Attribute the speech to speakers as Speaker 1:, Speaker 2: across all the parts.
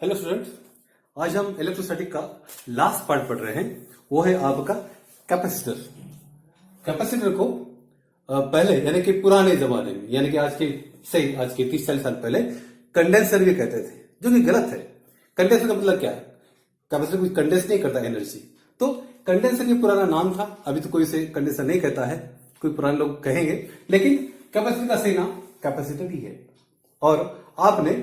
Speaker 1: Hello student, आज हम electrostatic का लास्ट पार्ट पढ़ रहे हैं। वो है आपका कैपेसिटर। कैपेसिटर को पहले यानी कि पुराने जमाने में यानी कि आज के 30-40 साल पहले कंडेंसर भी कहते थे, जो कि गलत है। कंडेंसर का मतलब क्या है? कैपेसिटर कुछ कंडेंस नहीं करता एनर्जी। तो कंडेंसर ये पुराना नाम था, अभी तो कोई इसे कंडेंसर नहीं कहता है, कोई पुराने लोग कहेंगे, लेकिन कैपेसिटर का सही नाम कैपेसिटर ही है। और आपने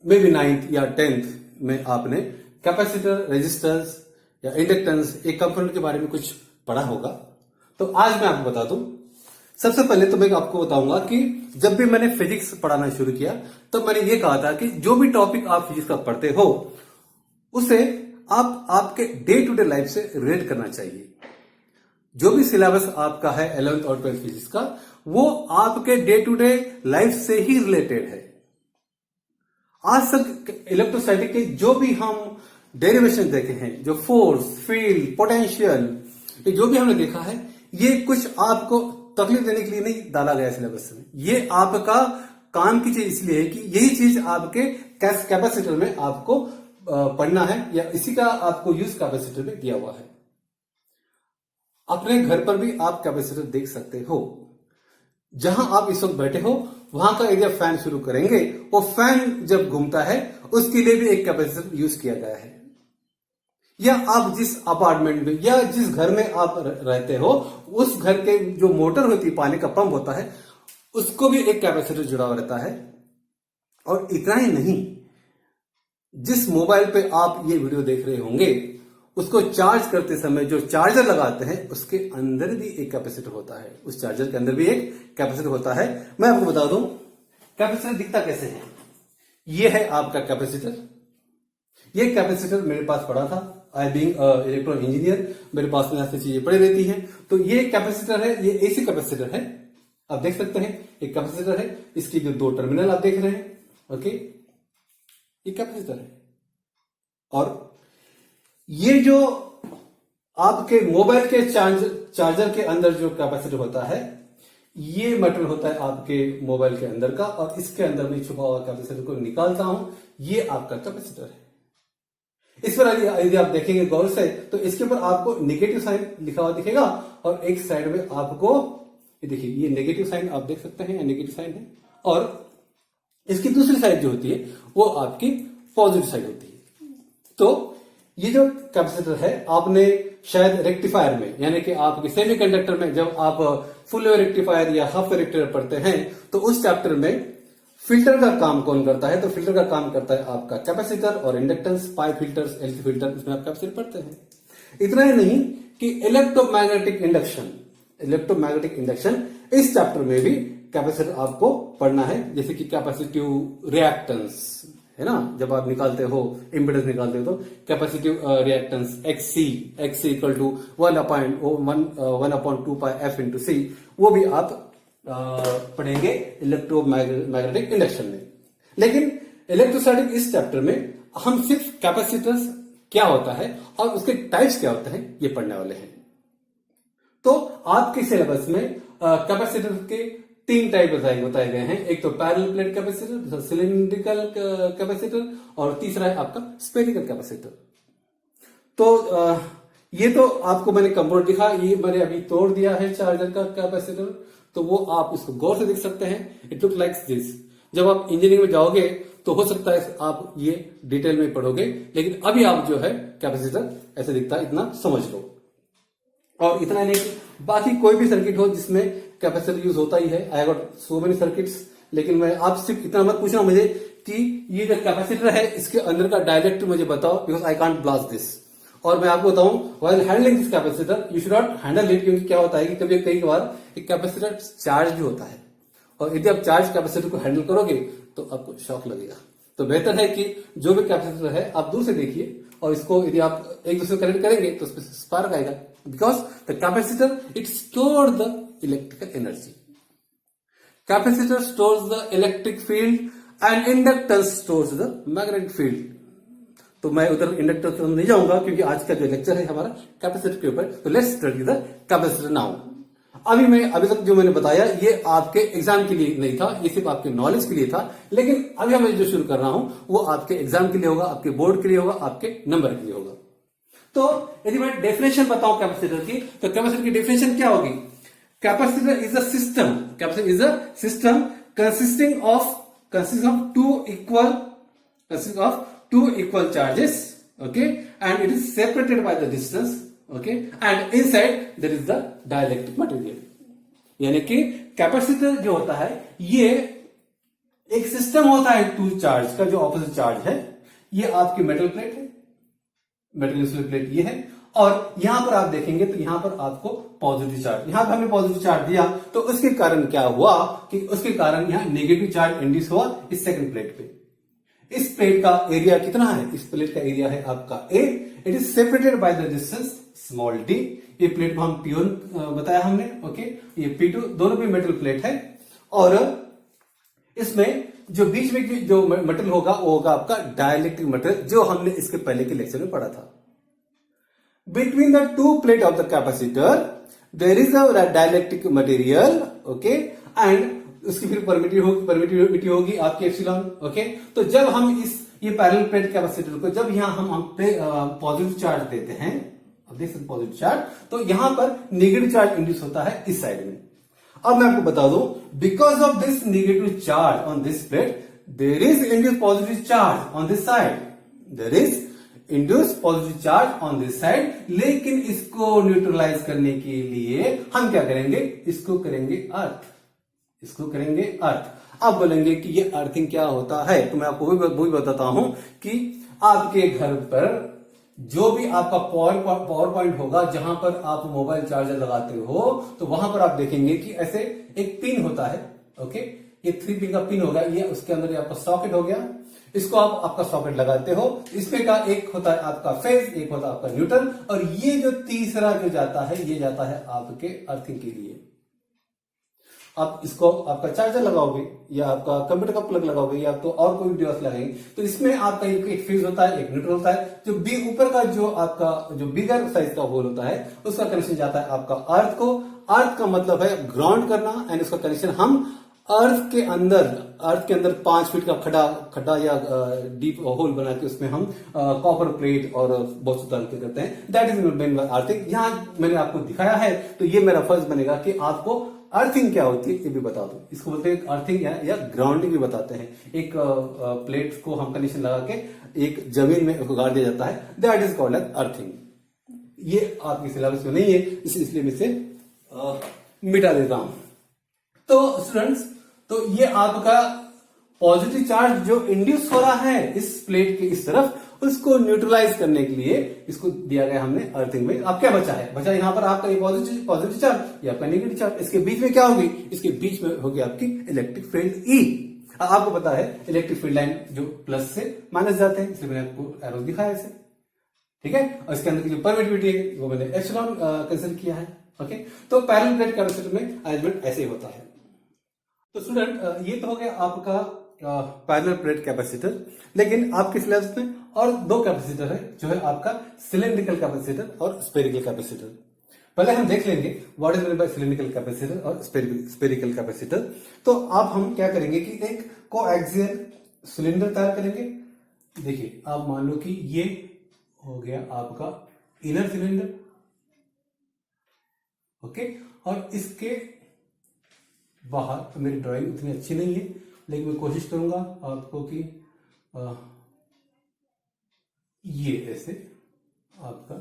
Speaker 1: मे बी 9th या 10th में आपने कैपेसिटर, रेजिस्टेंस या इंडक्टेंस एक कंपोनेंट के बारे में कुछ पढ़ा होगा। तो आज मैं आपको बता दूं। सबसे पहले तो मैं आपको बताऊंगा कि जब भी मैंने फिजिक्स पढ़ाना शुरू किया तो मैंने ये कहा था कि जो भी टॉपिक आप फिजिक्स का पढ़ते हो उसे आप आपके डे टू डे लाइफ से रिलेट करना चाहिए। जो भी सिलेबस आपका है 11th और 12th फिजिक्स का, वो आपके डे टू डे लाइफ से ही रिलेटेड है। आज तक इलेक्ट्रोस्टैटिक के जो भी हम डेरिवेशन देखे हैं, जो फोर्स, फील्ड, पोटेंशियल, ये जो भी हमने देखा है, ये कुछ आपको तकलीफ देने के लिए नहीं डाला गया सिलेबस में। ये आपका काम की चीज इसलिए है कि यही चीज आपके कैपेसिटर में आपको पढ़ना है, या इसी का आपको यूज कैपेसिटर में दिया हुआ है। अपने घर पर भी आप कैपेसिटर देख सकते हो। जहां आप इस वक्त बैठे हो वहां का एरिया फैन शुरू करेंगे, वो फैन जब घूमता है उसके लिए भी एक कैपेसिटर यूज किया गया है। या आप जिस अपार्टमेंट में या जिस घर में आप रहते हो, उस घर के जो मोटर होती है, पानी का पंप होता है, उसको भी एक कैपेसिटर जुड़ा हुआ रहता है। और इतना ही नहीं, जिस मोबाइल पे आप ये वीडियो देख रहे होंगे, उसको चार्ज करते समय जो चार्जर लगाते हैं उसके अंदर भी एक कैपेसिटर होता है। उस चार्जर के अंदर भी एक कैपेसिटर होता है। मैं आपको बता दूं कैपेसिटर दिखता कैसे है। ये है आपका कैपेसिटर। ये कैपेसिटर मेरे पास पड़ा था। आई बीइंग इलेक्ट्रॉनिक इंजीनियर, मेरे पास में ऐसी चीजें पड़ी रहती हैं। तो ये कैपेसिटर है, ये एसी कैपेसिटर है। आप देख सकते हैं एक कैपेसिटर है, इसकी जो 2 टर्मिनल आप देख रहे हैं, ओके, ये कैपेसिटर है। और ये जो आपके मोबाइल के चार्जर के अंदर जो कैपेसिटर होता है, ये मटेरियल होता है आपके मोबाइल के अंदर का, और इसके अंदर में छुपा हुआ कैपेसिटर को निकालता हूं, ये आपका कैपेसिटर है। इस पर यदि आप देखेंगे गौर से तो इसके ऊपर आपको नेगेटिव साइन लिखा हुआ दिखेगा, और एक साइड में आपको ये देखिए, ये नेगेटिव साइन आप देख सकते हैं, नेगेटिव साइन है, और इसकी दूसरी साइड जो होती है वो आपकी पॉजिटिव साइड होती है। तो ये जो कैपेसिटर है, आपने शायद रेक्टिफायर में यानी कि आपके सेमीकंडक्टर में जब आप फुल वेव रेक्टिफायर या हाफ वेव रेक्टिफायर पढ़ते हैं, तो उस चैप्टर में फिल्टर का काम कौन करता है? तो फिल्टर का काम करता है आपका कैपेसिटर और इंडक्टेंस, पाई फिल्टर्स, एलसी फिल्टर, इसमें आप कैपेसिटर पढ़ते हैं। इतना ही नहीं कि इलेक्ट्रोमैग्नेटिक इंडक्शन इस चैप्टर में भी कैपेसिटर आपको पढ़ना है। जैसे कि कैपेसिटिव रिएक्टेंस है ना, जब आप निकालते हो, इंपेडेंस निकालते हो, तो capacitive reactance XC equal to 1/2 pi F into C, वो भी आप पढ़ेंगे इलेक्ट्रोमैग्नेटिक इंडक्शन में। लेकिन इलेक्ट्रोस्टैटिक इस चैप्टर में हम सिर्फ कैपेसिटर्स क्या होता है और उसके टाइप्स क्या होते हैं ये पढ़ने वाले हैं। तो आपके सिलेबस में कैपेसिटर के 3 टाइप बताए गए हैं। एक तो पैरेलल प्लेट कैपेसिटर, दूसरा सिलिंड्रिकल कैपेसिटर, और तीसरा है आपका स्फेरिकल कैपेसिटर। तो ये तो आपको मैंने कंपोनेंट दिखा, ये मैंने अभी तोड़ दिया है चार्जर का कैपेसिटर, तो वो आप इसको गौर से देख सकते हैं। It look like this. जब आप इंजीनियरिंग में जाओगे तो हो सकता है आप ये डिटेल में पढ़ोगे, लेकिन अभी आप जो है कैपेसिटर ऐसे दिखता है, इतना समझ लो। और इतना नहीं कि बाकी कोई भी सर्किट हो जिसमें कैपेसिटर यूज होता ही है। I got so many circuits, लेकिन मैं आप सिर्फ इतना मत पूछना मुझे कि ये जो कैपेसिटर है इसके अंदर का डायरेक्ट मुझे बताओ, because I can't blast this. और मैं आपको बताऊं, while handling this capacitor you should not handle it, क्योंकि क्या होता है कि कई बार एक कैपेसिटर चार्ज भी होता है, और यदि आप चार्ज कैपेसिटर को हैंडल करोगे तो आपको शॉक लगेगा। तो बेहतर है कि जो भी कैपेसिटर है आप दूर से देखिए, और इसको यदि आप एक दूसरे को कनेक्ट करेंगे तो उसमें स्पार्क आएगा, because the capacitor it store the electrical energy. Capacitor stores the electric field and inductance stores the magnetic field. तो मैं उधर इंडक्टर की तरफ नहीं जाऊंगा, क्योंकि आज का जो लेक्चर है हमारा कैपेसिटर के ऊपर। तो let's study the capacitor now. अभी तक जो मैंने बताया ये आपके एग्जाम के लिए नहीं था, ये सिर्फ आपके नॉलेज के लिए था, लेकिन अभी मैं जो शुरू कर रहा हूं वो आपके एग्जाम के लिए होगा, आपके बोर्ड के लिए होगा, आपके नंबर के लिए होगा। तो यदि मैं डेफिनेशन बताऊं कैपेसिटर की, तो कैपेसिटर की डेफिनेशन क्या होगी? Capacitor is a system, capacitor is a system consisting of two equal charges, okay, and it is separated by the distance, okay, and inside there is the dielectric material। यानी कि capacitor जो होता है ये एक system होता है to charge का, जो ऑपोजिट चार्ज है। ये आपकी मेटल प्लेट है, मेटल इंसुलेट प्लेट ये है, और यहां पर आप देखेंगे तो यहां पर आपको पॉजिटिव चार्ज, यहां पर हमने पॉजिटिव चार्ज दिया तो उसके कारण क्या हुआ कि उसके कारण यहां नेगेटिव चार्ज इंड्यूस हुआ इस सेकंड प्लेट पे। इस प्लेट का एरिया कितना है? इस प्लेट का एरिया है आपका A, it is separated by the distance small d। ये प्लेट को हम P1 बताया हमने, ओके, ये P2, दोनों भी मेटल प्लेट है, और इसमें जो बीच में जो मेटल होगा वो होगा आपका डाइलेक्ट्रिक मेटल, जो हमने इसके पहले के लेक्चर में पढ़ा था। Between the two plate of the capacitor there is a dielectric material, okay, and उसकी फिर परमिटिविटी होगी आपकी एप्सिलॉन, ओके। तो जब हम ये पैरेलल प्लेट कैपेसिटर को जब यहां हम पॉजिटिव चार्ज देते हैं, अब देख सकते पॉजिटिव चार्ज, तो यहां पर नेगेटिव चार्ज इंड्यूस होता है इस साइड में। अब मैं आपको बता दूं, because of this negative charge on this plate there is induce positive charge on this side, there is induce positive charge on this side. लेकिन इसको न्यूट्रलाइज करने के लिए हम क्या करेंगे? इसको करेंगे अर्थ, इसको करेंगे अर्थ। आप बोलेंगे कि ये अर्थिंग क्या होता है, तो मैं आपको वो भी बताता हूं कि आपके घर पर जो भी आपका पावर पॉइंट होगा, जहां पर आप मोबाइल चार्जर लगाते हो, तो वहां पर आप देखेंगे कि ऐसे एक पिन होता है, ओके, ये 3 पिन का पिन होगा, ये उसके अंदर आपका सॉकेट हो गया, इसको आप आपका सॉकेट लगाते हो, इसमें का एक होता है आपका फेज, एक होता है आपका न्यूट्रल, और ये जो तीसरा जो जाता है ये जाता है आपके अर्थिंग के लिए। आप इसको आपका चार्जर लगाओगे या आपका कंप्यूटर का प्लग लगाओगे या तो और कोई डिवाइस लगाएंगे, तो इसमें आपका एक फेज होता है, एक न्यूट्रल होता है। जो बी ऊपर का जो आपका जो बिगर साइज का होल होता है उसका कनेक्शन जाता है आपका अर्थ को। अर्थ का मतलब है ग्राउंड करना, एंड उसका कनेक्शन हम अर्थ के अंदर 5 फीट का खड्डा या डीप होल बना के उसमें हम कॉपर प्लेट और बहुत डाल के करते हैं। That is main by earthing. यहां मैंने आपको दिखाया है, तो ये मेरा फर्ज बनेगा कि आपको अर्थिंग क्या होती है ये भी बता दो। इसको बोलते हैं अर्थिंग या ग्राउंडिंग भी बताते हैं। एक प्लेट को हम कनेक्शन लगा के एक जमीन में गाड़ दिया जाता है, that is called as earthing. ये आपके सिलेबस में नहीं है, इसलिए मैं इसे मिटा देता हूं। तो स्टूडेंट्स, तो ये आपका पॉजिटिव चार्ज जो इंड्यूस हो रहा है इस प्लेट के इस तरफ, उसको न्यूट्रलाइज करने के लिए इसको दिया गया हमने अर्थिंग में। अब क्या बचा है? बचा यहाँ पर आपका ये पॉजिटिव चार्ज या आपका नेगेटिव चार्ज। इसके बीच में क्या होगी? इसके बीच में होगी आपकी इलेक्ट्रिक फील्ड ई। आपको पता है इलेक्ट्रिक फील्ड लाइन जो प्लस से माइनस जाते हैं, इसलिए मैंने आपको एरो दिखाया इसे, ठीक है। और इसके अंदर की जो परमिटिविटी है वो मैंने एप्सिलॉन कंसीडर किया है, ओके। तो पैरेलल प्लेट कैपेसिटर में अरेंजमेंट ऐसे ही होता है। तो स्टूडेंट, ये तो हो गया आपका पैरेलल प्लेट कैपेसिटर। लेकिन आपके सिलेबस में और 2 कैपेसिटर है, जो है आपका सिलेंड्रिकल कैपेसिटर और स्फेरिकल कैपेसिटर। पहले हम देख लेंगे what is mean by cylindrical capacitor और स्फेरिकल कैपेसिटर। तो आप हम क्या करेंगे कि एक कोएक्सियल सिलेंडर तैयार करेंगे। देखिए, आप मान लो कि ये हो गया आपका इनर सिलेंडर, ओके, और इसके बाहर, तो मेरी ड्राइंग उतनी अच्छी नहीं है लेकिन मैं कोशिश करूंगा आपको कि ये ऐसे आपका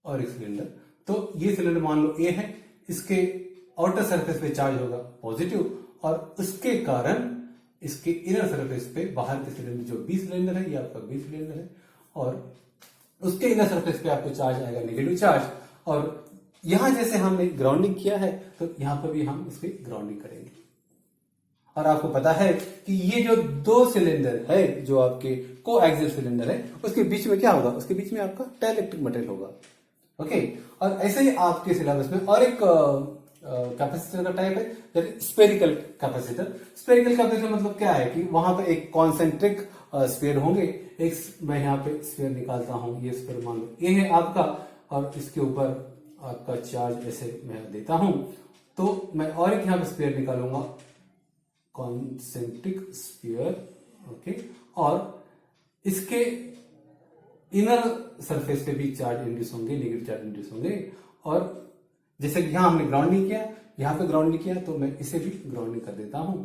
Speaker 1: और एक सिलेंडर। तो ये सिलेंडर मान लो ए है, इसके आउटर सरफेस पे चार्ज होगा पॉजिटिव, और उसके कारण इसके इनर सरफेस पे बाहर के सिलेंडर जो बी सिलेंडर है, ये आपका बी सिलेंडर है, और उसके इनर सरफेस पे आपको चार्ज आएगा नेगेटिव चार्ज। और यहां जैसे हमने ग्राउंडिंग किया है, तो यहां पर भी हम इसकी ग्राउंडिंग करेंगे। और आपको पता है कि ये जो 2 सिलेंडर है, जो आपके कोएक्सियल सिलेंडर है, उसके बीच में क्या होगा? उसके बीच में आपका डाइलेक्ट्रिक मटेरियल होगा, ओके। और ऐसे ही आपके सिलेबस में और एक कैपेसिटर का टाइप है स्फेरिकल कैपेसिटर। स्फेरिकल कैपेसिटर मतलब क्या है कि वहां पर एक कॉन्सेंट्रिक स्फीयर होंगे। एक मैं यहाँ पे स्फीयर निकालता हूं, ये स्फीयर मान लो ये है आपका, और इसके ऊपर आपका चार्ज ऐसे मैं देता हूं, तो मैं और एक यहां पर स्फीयर निकालूंगा, कॉन्सेंट्रिक स्फीयर, ओके, और इसके इनर सरफेस पे भी चार्ज इंड्यूस होंगे, नेगेटिव चार्ज इंड्यूस होंगे। और जैसे कि यहां हमने ग्राउंड नहीं किया, यहां पे ग्राउंड नहीं किया, तो मैं इसे भी ग्राउंड कर देता हूं,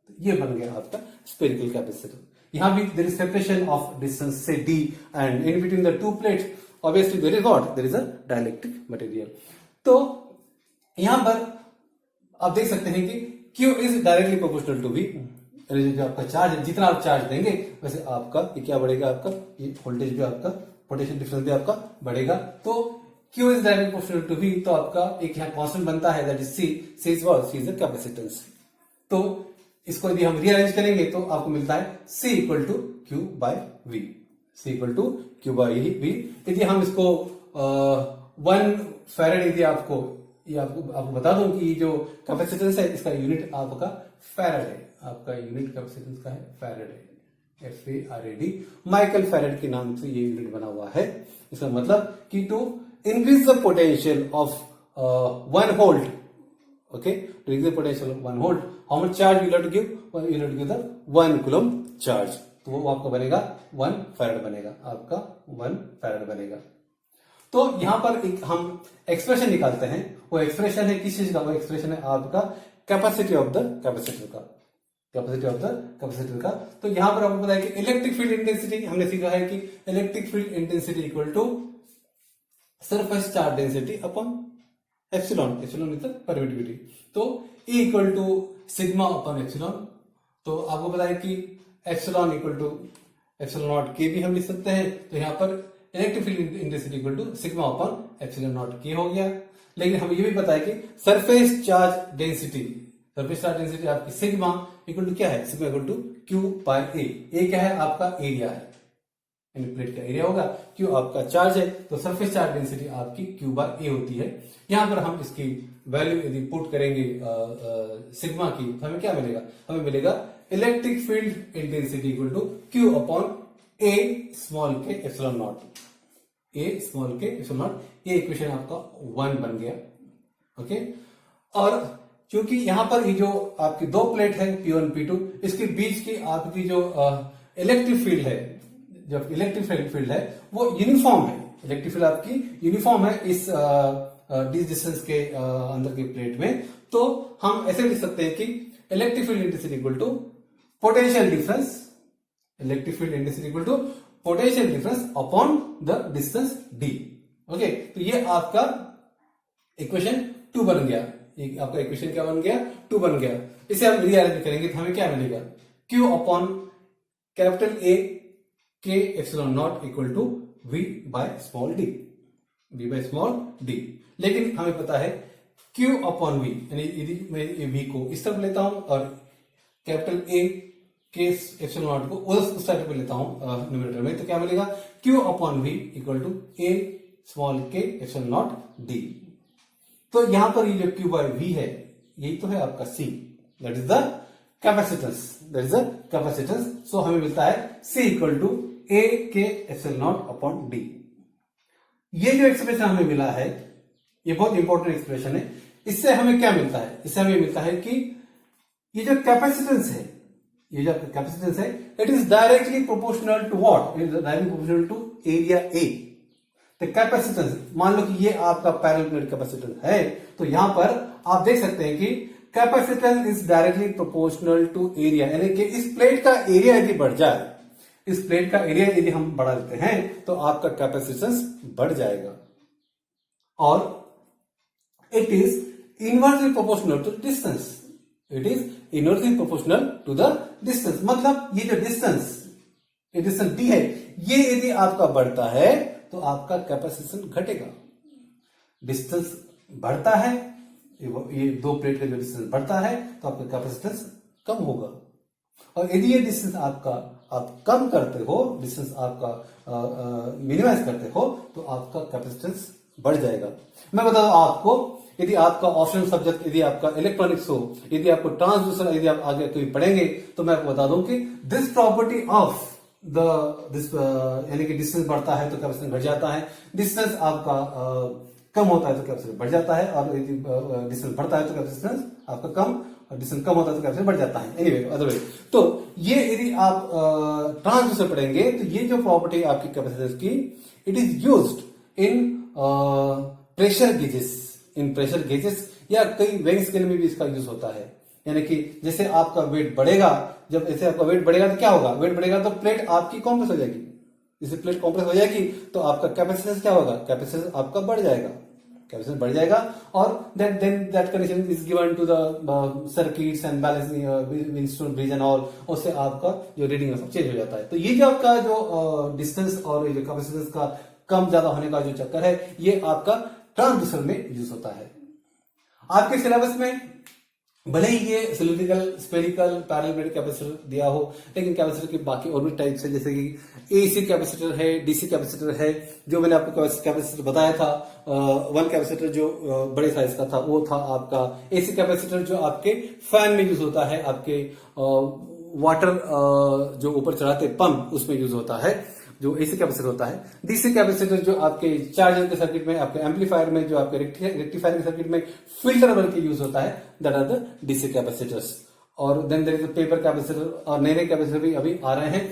Speaker 1: तो ये बन गया आपका स्फेरिकल कैपेसिटर। यहां भी there is separation of distance से d, and in between the two plates obviously there is what, there is a dielectric material. तो यहां पर आप देख सकते हैं कि Q is directly proportional to V, जो आपका चार्ज है, जितना आप चार्ज देंगे वैसे आपका ये क्या बढ़ेगा, आपका ये वोल्टेज भी, आपका पोटेंशियल डिफरेंस भी आपका बढ़ेगा। तो Q is directly proportional to V, तो आपका एक यहाँ कांस्टेंट बनता है, that is C, C is what, C is the capacitance. तो इसको यदि हम रीअरेंज करेंगे तो आपको मिलता है C equal to Q by V, C equal to Q by V। यदि हम इसको 1 फैरेड, यदि आपको ये आपको बता दूं कि जो कैपेसिटेंस है इसका यूनिट आपका फैरेड है, आपका यूनिट कैपेसिटेंस का है फैरेड है, FARAD, माइकल फैरेड के नाम से ये यूनिट बना हुआ है। इसका मतलब कि to increase the potential of 1 volt, okay, to increase the potential of 1 volt, how much charge you have to give, you have to give the 1 coulomb charge, तो वो आपका बनेगा 1 फैरेड बनेगा, आपका 1 फैरेड बनेगा। तो यहां पर एक हम एक्सप्रेशन निकालते हैं, वो एक्सप्रेशन है किस चीज का, वो एक्सप्रेशन है आपका कैपेसिटी ऑफ द कैपेसिटर का, कैपेसिटी ऑफ द कैपेसिटर का। तो यहां पर आपको पता है कि इलेक्ट्रिक फील्ड इंटेंसिटी हमने सीखा है कि electric field intensity equal to surface charge density upon epsilon, epsilon is the permittivity. तो E equal to sigma upon epsilon, तो आपको पता है कि epsilon equal to epsilon naught के भी हम लिख सकते हैं। तो यहां पर electric field intensity equal to sigma upon epsilon naught के हो गया। लेकिन हमें ये भी पता है कि surface charge density, surface charge density आपकी सिग्मा इक्वल टू क्या है, sigma equal to Q by A। A क्या है, आपका एरिया है, प्लेट का एरिया होगा, Q आपका चार्ज है, तो सरफेस चार्ज डेंसिटी आपकी Q बाय A होती है। यहां पर हम इसकी वैल्यू यदि पुट करेंगे सिग्मा की, तो हमें क्या मिलेगा, हमें मिलेगा electric field intensity equal to Q upon A small के एप्सिलॉन नॉट, A स्मॉल के एप्सिलॉन नॉट। ये इक्वेशन आपका 1 बन गया, ओके। और क्योंकि यहां पर ये जो आपकी दो प्लेट है P1 P2, इसके बीच की आपकी जो इलेक्ट्रिक फील्ड है, जो इलेक्ट्रिक फील्ड है वो यूनिफॉर्म है, इलेक्ट्रिक फील्ड आपकी यूनिफॉर्म है इस डिस्टेंस के अंदर की प्लेट में। तो हम ऐसे लिख सकते हैं कि electric field intensity equal to potential difference, electric field intensity equal to potential difference upon the distance d, okay. तो ये आपका इक्वेशन 2 बन गया, ये आपका इक्वेशन क्या बन गया, 2 बन गया। इसे हम रीअरेंज करेंगे तो हमें क्या मिलेगा, Q अपॉन कैपिटल A के epsilon naught equal to V by small d, V by small d। लेकिन हमें पता है Q अपॉन V, यानी यदि मैं V को इस तरफ लेता हूं और कैपिटल A के एप्सिलॉन नॉट को उस साइड पे लेता हूं न्यूमरेटर में, तो क्या मिलेगा, Q upon V equal to A small के एप्सिलॉन नॉट d। तो यहां पर ये जो Q बाय V है, यही तो है आपका C, that is the capacitance, that is the capacitance. So हमें मिलता है C इक्वल टू A के एप्सिलॉन नॉट अपॉन d। ये जो एक्सप्रेशन हमें मिला है, ये बहुत इंपॉर्टेंट एक्सप्रेशन है। इससे हमें क्या मिलता है, इससे हमें मिलता है कि ये जो कैपेसिटेंस है, ये जो कैपेसिटेंस है, it is directly proportional to what, it is directly proportional to area A। तो कैपेसिटेंस, मान लो कि ये आपका पैरेलल प्लेट कैपेसिटेंस है, तो यहां पर आप देख सकते हैं कि capacitance is directly proportional to area, यानी कि इस प्लेट का एरिया यदि बढ़ जाए, इस प्लेट का एरिया यदि हम बढ़ा देते हैं तो आपका कैपेसिटेंस बढ़ जाएगा। और it is inversely proportional to distance, it is inversely proportional to the distance. मतलब ये जो डिस्टेंस, ये डिस्टेंस d है, ये यदि आपका बढ़ता है तो आपका कैपेसिटेंस घटेगा। डिस्टेंस बढ़ता है, ये दो प्लेट का जो डिस्टेंस बढ़ता है तो आपका कैपेसिटेंस कम होगा। और यदि ये डिस्टेंस आपका आप कम करते हो, डिस्टेंस आपका मिनिमाइज करते हो, तो आपका कैपेसिटेंस बढ़ जाएगा। मैं बता दूं आपको, यदि आपका ऑप्शनल सब्जेक्ट यदि आपका इलेक्ट्रॉनिक्स हो, यदि आपको ट्रांसड्यूसर यदि आप आगे कोई पढ़ेंगे, तो मैं आपको बता दूं कि दिस प्रॉपर्टी ऑफ दिस यानी कि डिस्टेंस बढ़ता है तो कैपेसिटेंस घट जाता है, डिस्टेंस आपका कम होता है तो कैपेसिटेंस बढ़ जाता है, और यदि डिस्टेंस बढ़ता है तो कैपेसिटेंस आपका कम, और डिस्टेंस कम होता है तो कैपेसिटेंस बढ़ जाता है। एनीवे अदरवाइज तो ये यदि आप ट्रांसड्यूसर पढ़ेंगे तो ये जो प्रॉपर्टी आपकी कैपेसिटेंस की, it is used in pressure gauges, in pressure gauges या कई वेइंग स्केल में भी इसका यूज होता है। यानी कि जैसे आपका वेट बढ़ेगा, जब ऐसे आपका वेट बढ़ेगा तो क्या होगा, वेट बढ़ेगा तो प्लेट आपकी कॉम्प्रेस हो जाएगी, जैसे प्लेट कॉम्प्रेस हो जाएगी तो आपका कैपेसिटेंस क्या होगा, कैपेसिटेंस आपका बढ़ जाएगा, कैपेसिटेंस बढ़ जाएगा, और then that condition is given to the circuits and balancing Wheatstone bridge and all, उससे आपका जो रीडिंग है सब चेंज हो जाता है। तो ये जो आपका जो डिस्टेंस और ये जो कैपेसिटेंस का कम ज्यादा होने का जो चक्कर है, ये आपका ट्रांसड्यूसर में यूज होता है। आपके सिलेबस में भले ही ये सिलिंड्रिकल, स्फेरिकल, पैरेलल कैपेसिटर दिया हो, लेकिन कैपेसिटर के बाकी और भी टाइप्स है, जैसे कि एसी कैपेसिटर है, डीसी कैपेसिटर है। जो मैंने आपको कैपेसिटर बताया था, वन कैपेसिटर जो बड़े साइज का था वो था आपका एसी कैपेसिटर, जो आपके फैन में यूज होता है, आपके वाटर जो ऊपर चढ़ाते पंप उसमें यूज होता है, जो एसी कैपेसिटर होता है। डीसी कैपेसिटर जो आपके चार्जर के सर्किट में, आपके एम्पलीफायर में, जो आपके रेक्टिफायर के सर्किट में फिल्टर बन के यूज होता है, that are the DC capacitors. और then there is paper capacitor, और नए कैपेसिटर भी अभी आ रहे हैं,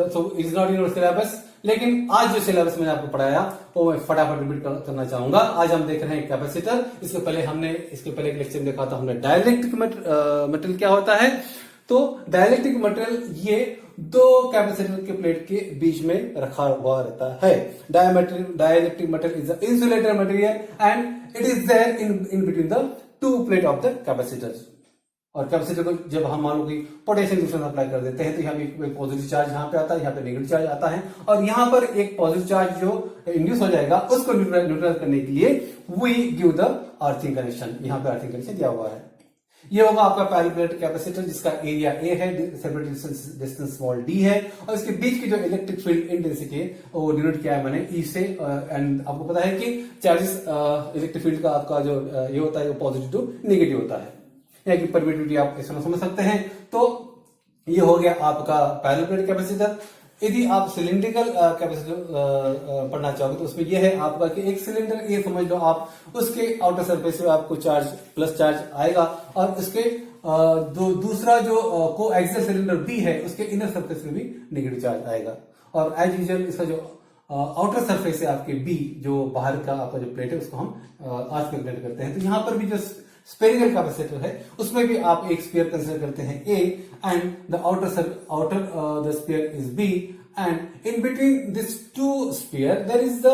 Speaker 1: so it is not in your syllabus. लेकिन आज जो सिलेबस मैंने आपको पढ़ाया वो मैं फटाफट रिपीट करना चाहूंगा। आज हम देख रहे हैं कैपेसिटर। इसके पहले एक लेक्चर में देखा था हमने डाइलेक्ट्रिक मटेरियल क्या होता है। तो डाइलेक्ट्रिक मटेरियल ये दो कैपेसिटर के प्लेट के बीच में रखा हुआ रहता है। Dielectric material is the insulator material and it is there in between the two plate of the capacitors. और कैपेसिटर को जब हम मान लो कि पोटेंशियल डिफरेंस अप्लाई कर देते हैं तो यहाँ पे एक पॉजिटिव चार्ज यहाँ पे आता है, यहाँ पे नेगेटिव चार्ज आता है, और यहाँ पर एक पॉजिटिव चार्ज जो इंड्यूस हो जाएगा उसको न्यूट्रलाइज करने के लिए we give the earthing connection. यहाँ पे अर्थिंग कनेक्शन दिया हुआ है। ये होगा आपका पैरेलल कैपेसिटर, जिसका एरिया ए है, सेपरेट डिस्टेंस स्मॉल डी है, और इसके बीच की जो इलेक्ट्रिक फील्ड इंटेंसिटी है वो डिनोट किया है मैंने ई से। एंड आपको पता है कि चार्जेस इलेक्ट्रिक फील्ड का आपका जो ये होता है वो पॉजिटिव टू नेगेटिव होता है, या कि परमिटिविटी आप इसमें समझ सकते हैं। तो ये हो गया आपका पैरेलल कैपेसिटर। यदि आप सिलिंड्रिकल कैपेसिटर पढ़ना चाहोगे तो उसमें यह है आपका कि एक सिलेंडर, ये समझ लो आप, उसके आउटर सरफेस पे आपको चार्ज प्लस चार्ज आएगा, और उसके दूसरा जो को एक्सियल सिलेंडर बी है उसके इनर सरफेस पे भी नेगेटिव चार्ज आएगा। और एज यूजुअल इसका जो आउटर सरफेस है आपके बी, जो बाहर का आपका जो प्लेट है उसको हम आज कैलकुलेट करते हैं। तो यहाँ पर भी जो स्पेरिकल कैपेसिटर है उसमें भी आप एक स्फीयर कंसीडर करते हैं A, and the outer the sphere is B, and in between this two sphere there is the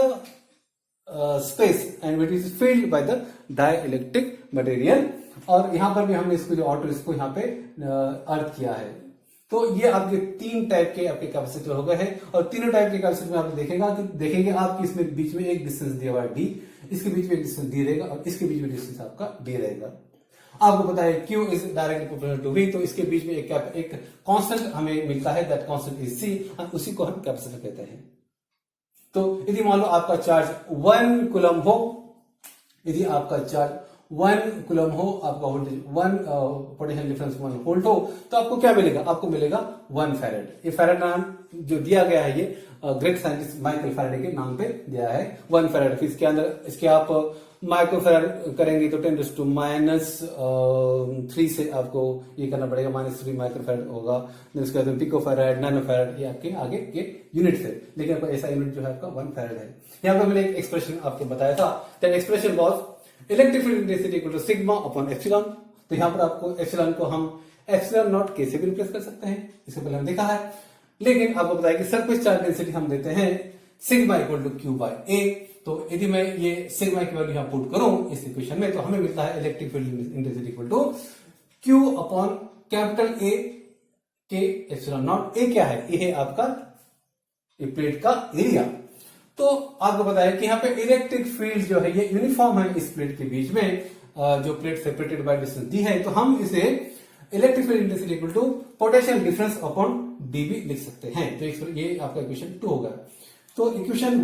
Speaker 1: space and it is filled by the dielectric material. और यहां पर भी हमने इसको जो आउटर इसको यहाँ पे अर्थ किया है। तो ये आपके तीन टाइप के आपके कैपेसिटर हो गए हैं, और तीनों टाइप के कैपेसिटर में आप देखेंगे आप इसमें बीच में एक डिस्टेंस दिया हुआ है D, इसके बीच में एक डिस्टेंस D रहेगा, और इसके बीच में डिस्टेंस आपका D रहेगा। आपको पता है Q is directly proportional to V, तो इसके बीच में एक कांस्टेंट हमें मिलता है, दैट कांस्टेंट इज C, और उसी को हम कैपेसिटर कहते हैं। तो यदि मान लो आपका चार्ज 1 कूलम हो, यदि आपका चार्ज 1 कूलम हो, आपका वोल्टेज 1 पोटेंशियल डिफरेंस 1 वोल्ट हो, तो आपको क्या मिलेगा, आपको मिलेगा 1 फैरेड। ये फैरेड नाम जो दिया गया है, ये ग्रेट साइंटिस्ट माइकल फैराडे के नाम पे दिया है 1 फैरेड। फिर इसके अंदर इसके आप माइक्रो फैरेड करेंगे तो 10⁻³ से आपको ये करना पड़ेगा, -3 माइक्रो फैरेड होगा। उसके बाद पिको फैरेड, नैनो फैरेड, ये आपके आगे के यूनिट है, लेकिन आपका ऐसा यूनिट जो है आपका 1 फैरेड है। यहाँ पे मैंने एक एक्सप्रेशन आपको बताया था, that expression was electric field intensity equal to sigma upon epsilon. तो यहाँ पर आपको एप्सिलॉन को हम एप्सिलॉन नॉट के से भी रिप्लेस कर सकते हैं, इससे पहले हम देखा है। लेकिन आपको बताया कि सरफेस चार्ज डेंसिटी हम देते हैं sigma equal to Q by A। तो यदि मैं ये सिग्मा की वैल्यू यहां पुट करूं इस इक्वेशन में, तो हमें मिलता है electric field intensity equal to Q upon capital A के एप्सिलॉन नॉट। A क्या है, ये है आपका प्लेट का एरिया। तो आपको पता है कि यहाँ पे इलेक्ट्रिक फील्ड जो है ये यूनिफॉर्म है इस प्लेट के बीच में, जो प्लेट सेपरेटेड बाय डिस्टेंस दी है, तो हम इसे electric field intensity equal to potential difference upon dB लिख सकते हैं। तो ये आपका इक्वेशन 2 होगा। तो इक्वेशन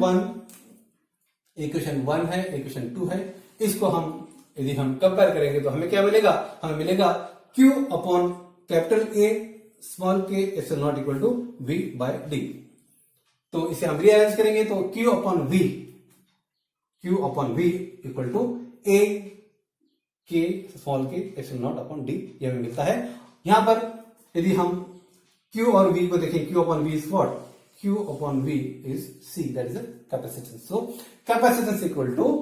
Speaker 1: 1 है, इक्वेशन 2 है, इसको हम यदि हम कंपेयर करेंगे तो हमें क्या मिलेगा, हमें मिलेगा Q upon capital A small के epsilon naught equal to V by D। तो इसे हम रीअरेंज करेंगे तो Q upon V Q upon V equal to A K small के एप्सिलॉन नॉट अपॉन D ये हमें मिलता है। यहां पर यदि हम Q और V को देखें, Q upon V is what? Q upon V is C, that is a capacitance. So capacitance equal to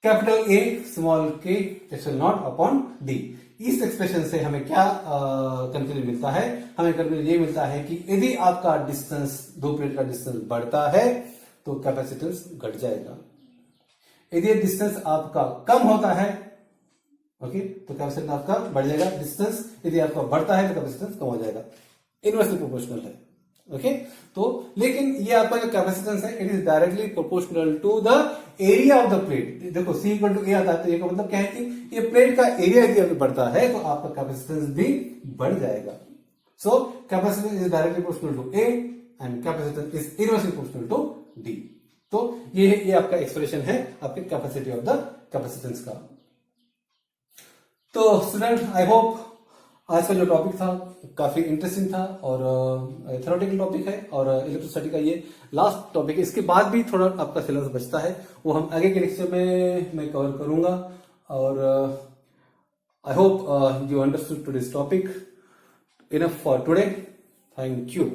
Speaker 1: capital A small k epsilon naught upon D। इस एक्सप्रेशन से हमें क्या कंक्लूजन मिलता है? हमें कंक्लूजन ये मिलता है कि यदि आपका डिस्टेंस, दो प्लेट का डिस्टेंस बढ़ता है तो कैपेसिटेंस घट जाएगा। यदि डिस्टेंस आपका कम होता है, ओके, तो कैपेसिटेंस आपका बढ़ जाएगा। डिस्टेंस यदि आपका बढ़ता है तो कैपेसिटेंस कम हो जाएगा। इनवर्सली प्रोपोर्शनल है, ओके। तो लेकिन ये आपका जो कैपेसिटेंस है it is directly proportional to the area of the plate. देखो C इक्वल टू ए आता है, तो ये का मतलब क्या है कि ये प्लेट का एरिया यदि अभी बढ़ता है तो आपका कैपेसिटेंस भी बढ़ जाएगा। So capacitance is directly proportional to A and capacitance is inversely proportional to D। तो ये आपका एक्सप्रेशन है आपके कैपेसिटी ऑफ द कैपेसिटेंस का। तो स्टूडेंट, आई होप आज का जो टॉपिक था काफी इंटरेस्टिंग था और थ्योरेटिकल टॉपिक है और इलेक्ट्रोस्टैटिक का ये लास्ट टॉपिक है। इसके बाद भी थोड़ा आपका सिलेबस बचता है, वो हम आगे के लेक्चर में मैं कवर करूंगा। और I hope you understood today's topic enough for today. Thank you.